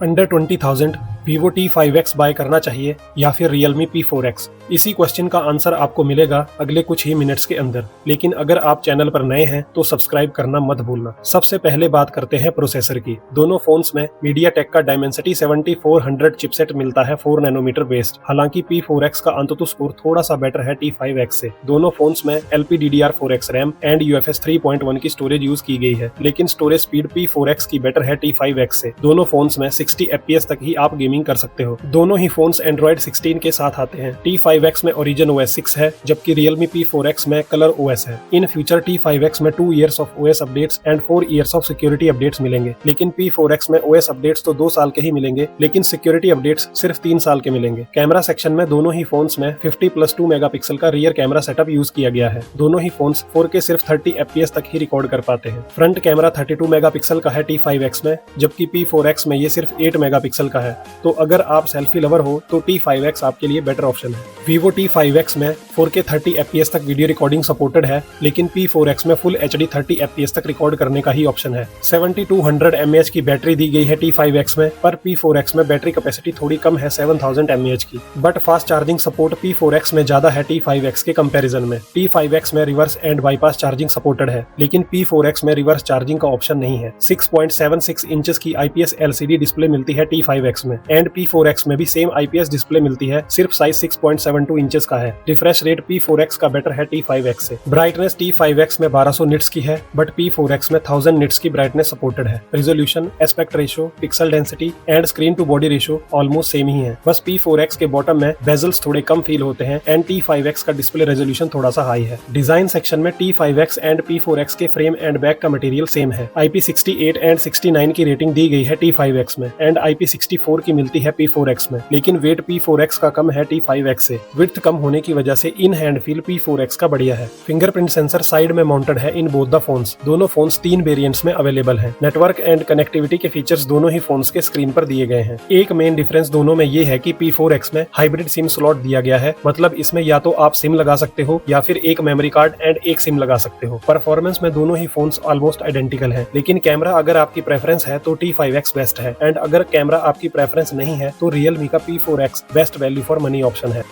Under 20,000 Vivo T5X bye करना चाहिए या फिर Realme P4X? इसी क्वेश्चन का आंसर आपको मिलेगा अगले कुछ ही मिनट्स के अंदर। लेकिन अगर आप चैनल पर नए हैं तो सब्सक्राइब करना मत भूलना। सबसे पहले बात करते हैं प्रोसेसर की। दोनों फोन्स में MediaTek का Dimensity 7400 चिपसेट मिलता है 4 नैनोमीटर बेस्ड। हालांकि P4X का अंततः स्कोर थोड़ा सा बेटर है T5X से। दोनों फोन्स में LPDDR4X रैम एंड UFS 3.1 की स्टोरेज यूज की गई है, लेकिन स्टोरेज स्पीड P4X की बेटर है T5X से। दोनों फोन्स में 60 FPS तक ही आप गेमिंग कर सकते हो। दोनों ही फोन्स Android 16 के साथ आते हैं। T5X में Origin OS 6 है, जबकि Realme P4X में Color OS है। इन फ्यूचर T5X में 2 years of OS updates and 4 years of security updates मिलेंगे, लेकिन P4X में OS updates तो 2 साल के ही मिलेंगे, लेकिन security updates सिर्फ 3 साल के मिलेंगे। कैमरा सेक्शन में दोनों ही फोन्स में 50+2 मेगापिक्सल का रियर कैमरा सेटअप यूज किया गया है। दोनों ही फोन्स 4K सिर्फ 30 FPS तक ही रिकॉर्ड कर पाते हैं। फ्रंट कैमरा 32 मेगापिक्सल का है T5X में, जबकि P4X में ये सिर्फ 8 मेगापिक्सल का है। तो अगर आप सेल्फी लवर हो तो T5X आपके लिए बेटर ऑप्शन है। Vivo T5X में 4K 30 FPS तक वीडियो रिकॉर्डिंग सपोर्टेड है, लेकिन P4X में फुल HD 30 FPS तक रिकॉर्ड करने का ही ऑप्शन है। 7200 mAh की बैटरी दी गई है T5X में, पर P4X में बैटरी कैपेसिटी थोड़ी कम है 7000 mAh की। But fast charging support P4X में ज्यादा है T5X के कंपैरिजन में। T5X में reverse and bypass charging supported है, लेकिन P4X में रिवर्स चार्जिंग का ऑप्शन नहीं है। 6.76 इंचेस की IPS LCD डिस्प्ले मिलती है T5X में, एंड P4X में भी सेम IPS डिस्प्ले मिलती है, सिर्फ साइज 6.72 इंचेस का है। रिफ्रेश रेट P4X का बेटर है T5X से। ब्राइटनेस T5X में 1200 निट्स की है, बट P4X में 1000 निट्स की ब्राइटनेस सपोर्टेड है। Resolution, aspect ratio, pixel density and screen to body ratio almost same ही है। बस P4X के बॉटम में बेजल्स थोड़े कम फील होते हैं एंड T5X का डिस्प्ले रेजोल्यूशन थोड़ा सा हाई है। डिजाइन सेक्शन में T5X एंड P4X के फ्रेम एंड बैक का मटेरियल सेम है। IP68 एंड 69 की रेटिंग दी गई है T5X में एंड IP64 की मिलती है P4X में, लेकिन वेट P4X का कम है T5X से। विड्थ कम होने की वजह से इन हैंड फील P4X का बढ़िया है। फिंगरप्रिंट सेंसर साइड में माउंटेड है इन बोथ द फोन्स। दोनों फोन्स 3 वेरिएंट्स में अवेलेबल हैं। नेटवर्क एंड कनेक्टिविटी के फीचर्स दोनों ही फोन्स के स्क्रीन पर दिए गए हैं। एक मेन डिफरेंस दोनों में ये है कि P4X में हाइब्रिड सिम स्लॉट दिया गया है, मतलब इसमें या तो आप सिम लगा सकते हो या फिर एक मेमोरी कार्ड एंड एक सिम लगा सकते हो। परफॉर्मेंस में दोनों ही फोन्स ऑलमोस्ट आइडेंटिकल है, लेकिन कैमरा अगर आपकी प्रेफरेंस है तो T5X बेस्ट है, एंड अगर कैमरा आपकी प्रेफरेंस नहीं है तो Realme का P4X best value for money option है।